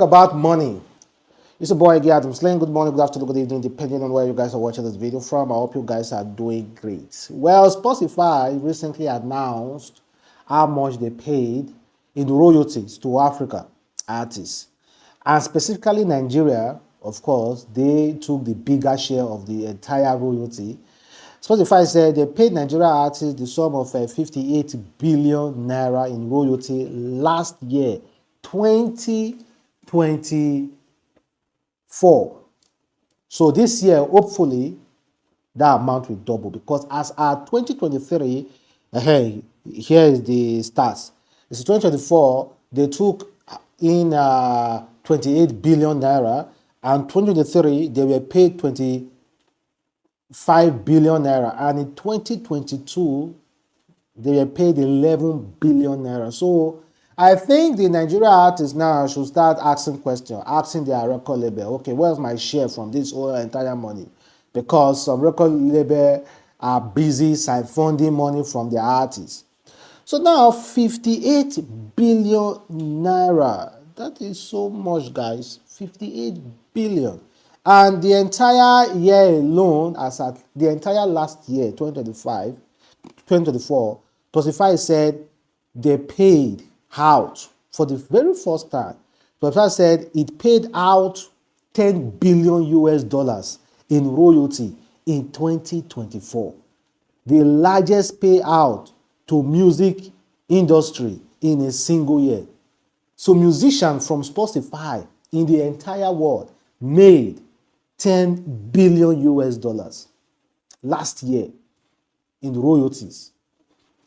About money. It's a boy again, Adam Sling. Good morning, good afternoon, good evening, depending on where you guys are watching this video from. I hope you guys are doing great. Well, Spotify recently announced how much they paid in royalties to Africa artists. And specifically Nigeria, of course, they took the bigger share of the entire royalty. Spotify said they paid Nigeria artists the sum of 58 billion naira in royalty last year, 2024. So this year, hopefully, that amount will double because as at 2023, hey, here is the stats. It's 2024, they took in 28 billion naira, and 2023 they were paid 25 billion naira, and in 2022 they were paid 11 billion naira. So I think the Nigeria artists now should start asking questions, asking their record label, okay, where's my share from this whole entire money? Because some record label are busy funding money from their artists. So now 58 billion naira. That is so much, guys. 58 billion. And the entire year alone, as at the entire last year, 2025, 2024, Spotify said they paid out for the very first time. Spotify said it paid out 10 billion US dollars in royalty in 2024. The largest payout to music industry in a single year. So musicians from Spotify in the entire world made 10 billion US dollars last year in royalties.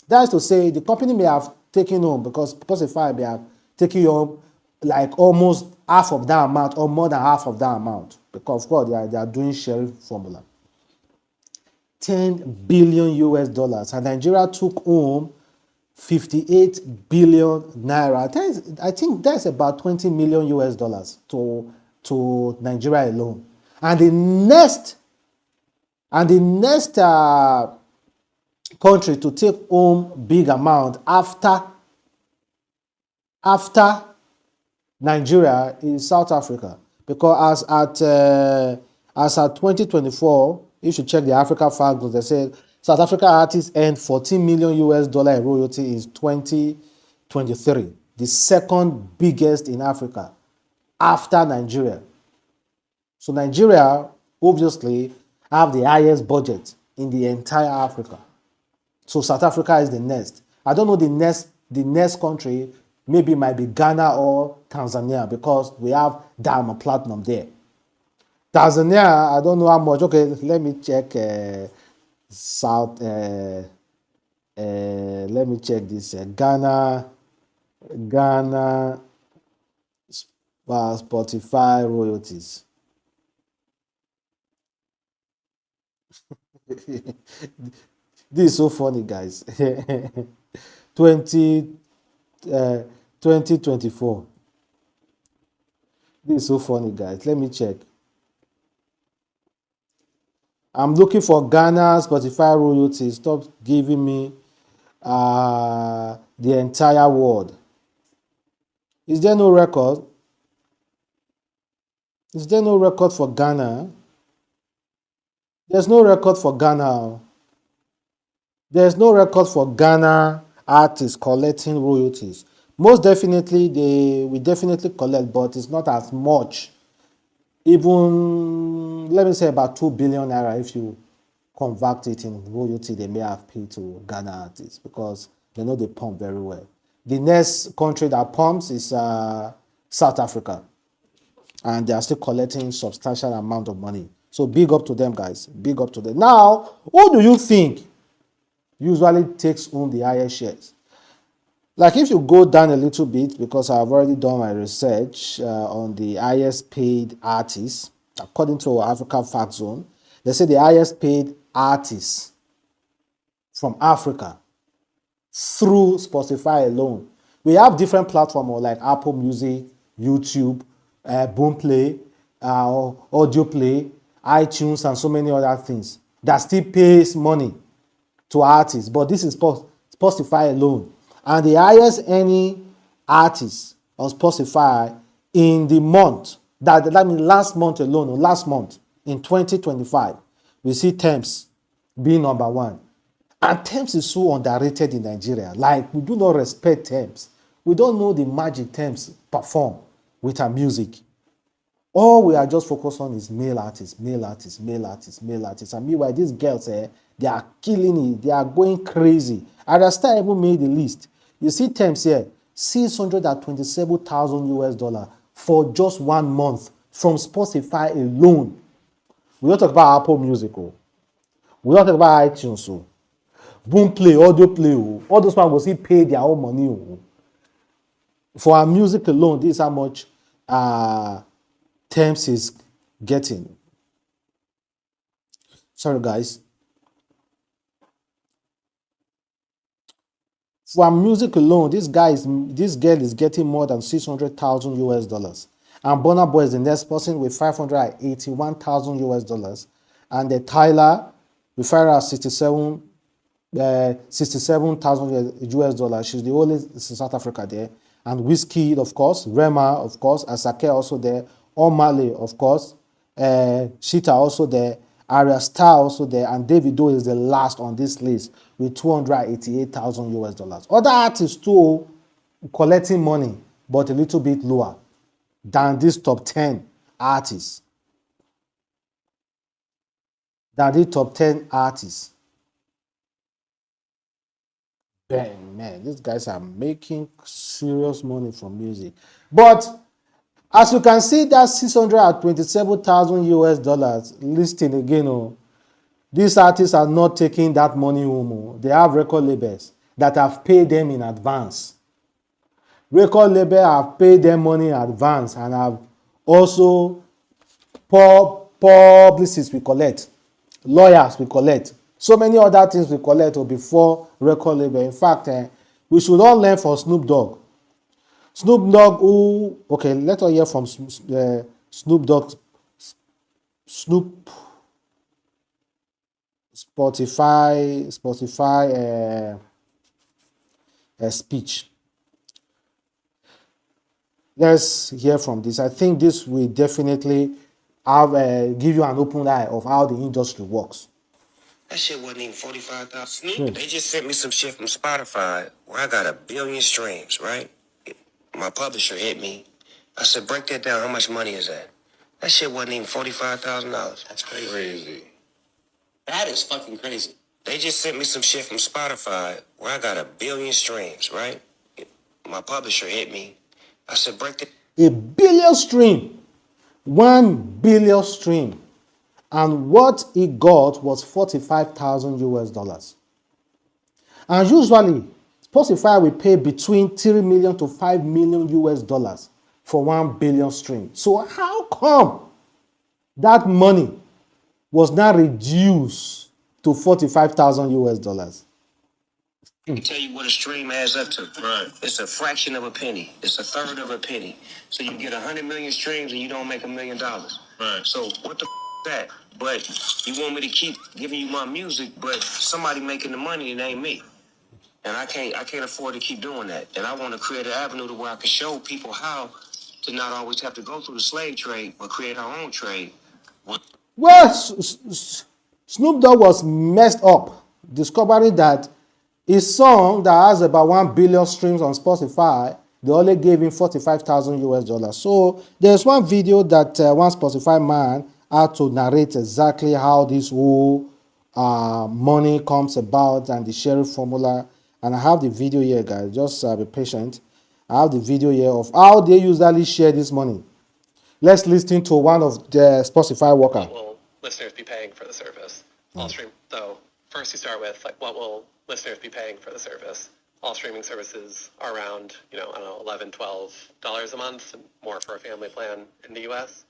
That is to say, the company may have taken home, because Spotify may have taken home like almost half of that amount or more than half of that amount, because of course they are doing sharing formula. 10 billion US dollars, and Nigeria took home 58 billion naira. I think that's about 20 million US dollars to Nigeria alone. And the next country to take home big amount after Nigeria is South Africa, because as at 2024, you should check the Africa Facts. They said South Africa artists earned 14 million US dollar in royalty in 2023, the second biggest in Africa after Nigeria. So Nigeria obviously have the highest budget in the entire Africa. So South Africa is the next. I don't know the next country. Maybe it might be Ghana or Tanzania, because we have diamond platinum there. Tanzania, I don't know how much. Okay, let me check let me check this. Ghana Spotify royalties. This is so funny, guys. 2024. This is so funny, guys. Let me check. I'm looking for Ghana Spotify royalties. Stop giving me the entire world. Is there no record? Is there no record for Ghana? There's no record for Ghana. There's no record for Ghana artists collecting royalties. Most definitely, they will definitely collect, but it's not as much. Even, let me say, about 2 billion naira if you convert it in royalty they may have paid to Ghana artists, because they know they pump very well. The next country that pumps is South Africa, and they are still collecting substantial amount of money. So big up to them, guys. Big up to them. Now, who do you think usually takes home the highest shares? Like, if you go down a little bit, because I've already done my research on the highest paid artists, according to Africa Fact Zone, they say the highest paid artists from Africa through Spotify alone. We have different platforms like Apple Music, YouTube, Boomplay, Audio Play, iTunes, and so many other things that still pays money to artists. But this is Spotify alone. And the highest earning artist on Spotify in the month, that means last month alone, or last month in 2025, we see Tems being number one. And Tems is so underrated in Nigeria. Like, we do not respect Tems. We don't know the magic Tems perform with her music. All we are just focused on is male artists, male artists, male artists, male artists. And meanwhile, these girls, they are killing it. They are going crazy. Arasta even made the list. You see Tems here, 627,000 US dollar for just 1 month from Spotify alone. We don't talk about Apple Music. Oh. We don't talk about iTunes. Oh. Boom Play, Audio Play. Oh. All those people will see pay their own money. Oh. For our music alone, this is how much Tems is getting. Sorry, guys. For music alone, this girl is getting more than 600,000 US dollars. And Burnaboy is the next person with 581,000 US dollars. And the Tyler with 67,000 US dollars. She's the only South Africa there. And Wizkid, of course, Rema, of course, Asake also there, Omale, of course, Shita also there, Arya Star also there, and Davido is the last on this list with 288,000 US dollars. Other artists too collecting money, but a little bit lower than this top 10 artists. Man, these guys are making serious money from music. But as you can see, that 627,000 US dollars listing again. Oh, these artists are not taking that money home. Oh. They have record labels that have paid them in advance. Record label have paid them money in advance and have also publicists we collect, lawyers we collect, so many other things we collect before record label. In fact, we should all learn from Snoop Dogg. Snoop Dogg, who, okay, let us hear from Snoop Dogg. Snoop Spotify speech. Let's hear from this. I think this will definitely have give you an open eye of how the industry works. That shit wasn't even 45,000. Snoop, they just sent me some shit from Spotify where I got 1 billion streams, right? My publisher hit me. I said, break that down. How much money is that? That shit wasn't even $45,000. That's crazy. That is fucking crazy. They just sent me some shit from Spotify where I got 1 billion streams, right? My publisher hit me. I said, break that. 1 billion stream. 1 billion stream. And what he got was 45,000 US dollars. And usually, Spotify will pay between 3 million to 5 million US dollars for 1 billion stream. So how come that money was now reduced to 45,000 US dollars? I can tell you what a stream adds up to. Right. It's a fraction of a penny. It's a third of a penny. So you get 100 million streams and you don't make $1 million. Right. So what the that? But you want me to keep giving you my music, but somebody making the money, it ain't me. And I can't afford to keep doing that. And I want to create an avenue to where I can show people how to not always have to go through the slave trade, but create our own trade. Well, Snoop Dogg was messed up, discovering that his song that has about 1 billion streams on Spotify, they only gave him 45,000 US dollars. So there's one video that one Spotify man had to narrate exactly how this whole money comes about and the sharing formula. And I have the video here, guys. Just be patient. I have the video here of how they usually share this money. Let's listen to one of the Spotify workers. What will listeners be paying for the service? All stream. So first you start with like, what will listeners be paying for the service? All streaming services are around, I don't know, $11, $12 a month, and more for a family plan in the U.S.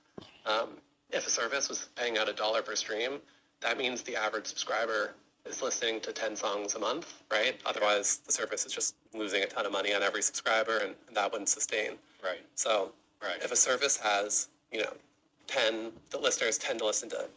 If a service was paying out $1 per stream, that means the average subscriber is listening to 10 songs a month, right? Otherwise, the service is just losing a ton of money on every subscriber, and that wouldn't sustain. Right. So if a service has, 10, the listeners tend to listen to,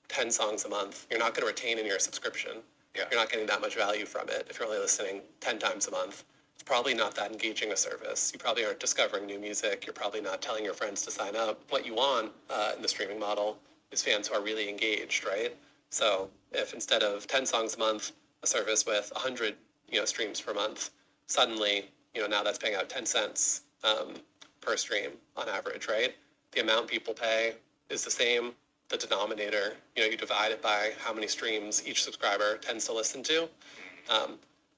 10 songs a month, you're not going to retain in your subscription. Yeah. You're not getting that much value from it if you're only listening 10 times a month. it's probably not that engaging a service. You probably aren't discovering new music. You're probably not telling your friends to sign up. What you want in the streaming model is fans who are really engaged, right? So if instead of 10 songs a month, a service with 100 streams per month, suddenly now that's paying out 10 cents per stream on average, right? The amount people pay is the same. The denominator, you divide it by how many streams each subscriber tends to listen to.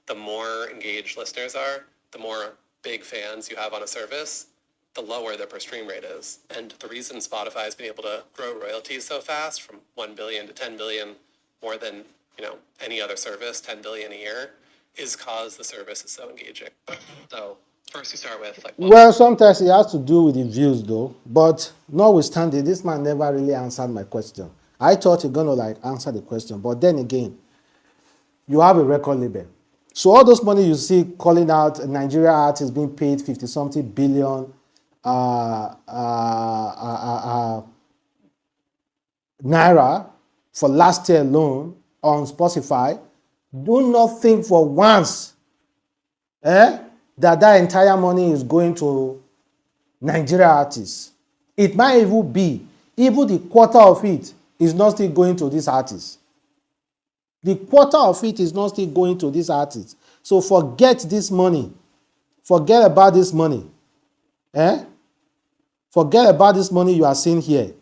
The more engaged listeners are, the more big fans you have on a service, the lower the per stream rate is. And the reason Spotify has been able to grow royalties so fast from 1 billion to 10 billion, more than any other service, 10 billion a year, is because the service is so engaging. So first you start with like, Well, sometimes it has to do with the views though, but notwithstanding, this man never really answered my question. I thought you're gonna like answer the question, but then again, you have a record label. So all those money you see calling out Nigeria artists being paid 50 something billion naira for last year alone on Spotify, do not think for once that entire money is going to Nigeria artists. It might even be, even the quarter of it is not still going to these artists. The quarter of it is not still going to these artists. So forget this money. Forget about this money. Forget about this money you are seeing here.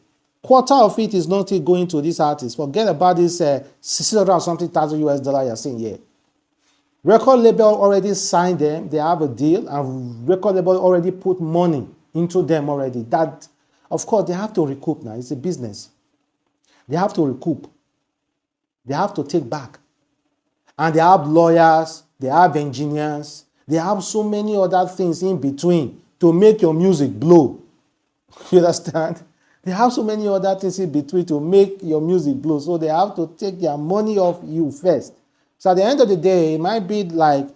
Quarter of it is not still going to these artists. Forget about this 600 or something thousand US dollar you're seeing here. Record label already signed them. They have a deal, and record label already put money into them already. That, of course, they have to recoup now. It's a business. They have to recoup. They have to take back. And they have lawyers, they have engineers, they have so many other things in between to make your music blow. You understand? They have so many other things in between to make your music blow. So they have to take their money off you first. So at the end of the day, it might be like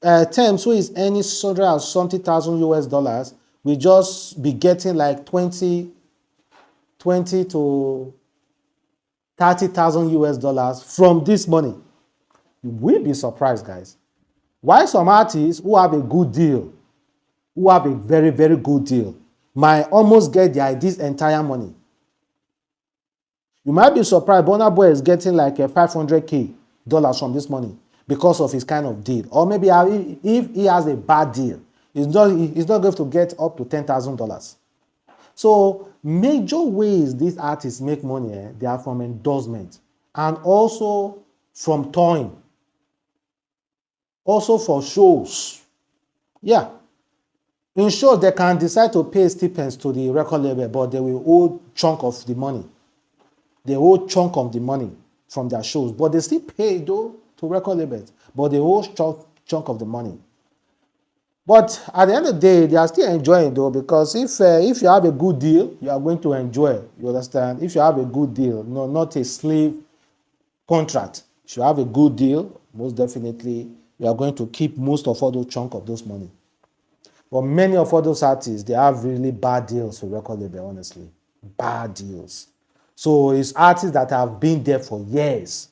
Tems, who is earning 600 or something thousand US dollars, will just be getting like 20 to 30,000 US dollars from this money. You will be surprised, guys. Why some artists who have a good deal, who have a very, very good deal, might almost get this entire money. You might be surprised Burnaboy is getting like a $500K from this money because of his kind of deal. Or maybe if he has a bad deal, he's not going to get up to $10,000. So major ways these artists make money, they are from endorsement and also from touring. Also for shows. Yeah. In shows, they can decide to pay stipends to the record label, but they will owe chunk of the money. They owe chunk of the money from their shows, but they still pay though to record labels, but they owe chunk of the money. But at the end of the day, they are still enjoying though, because if you have a good deal, you are going to enjoy. You understand? If you have a good deal, no, not a slave contract. If you have a good deal, most definitely you are going to keep most of all those chunk of those money. But many of all those artists, they have really bad deals with record label, honestly. Bad deals. So it's artists that have been there for years.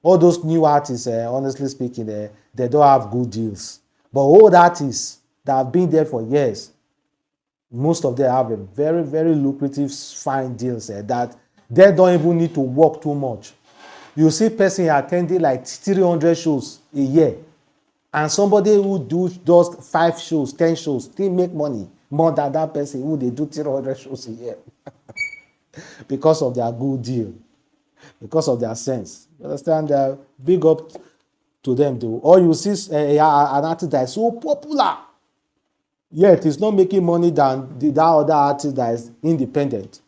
All those new artists, honestly speaking, they don't have good deals. But old artists that have been there for years, most of them have a very, very lucrative, fine deals that they don't even need to work too much. You see person attending like 300 shows a year, and somebody who does 5 shows, 10 shows, still make money more than that person who they do 300 shows a year because of their good deal, because of their sense. You understand? Big up to them though. Or you see an artist that is so popular, yet it's not making money than that other artist that is independent.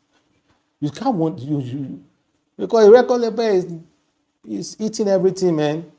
You can't want you because the record label is eating everything, man.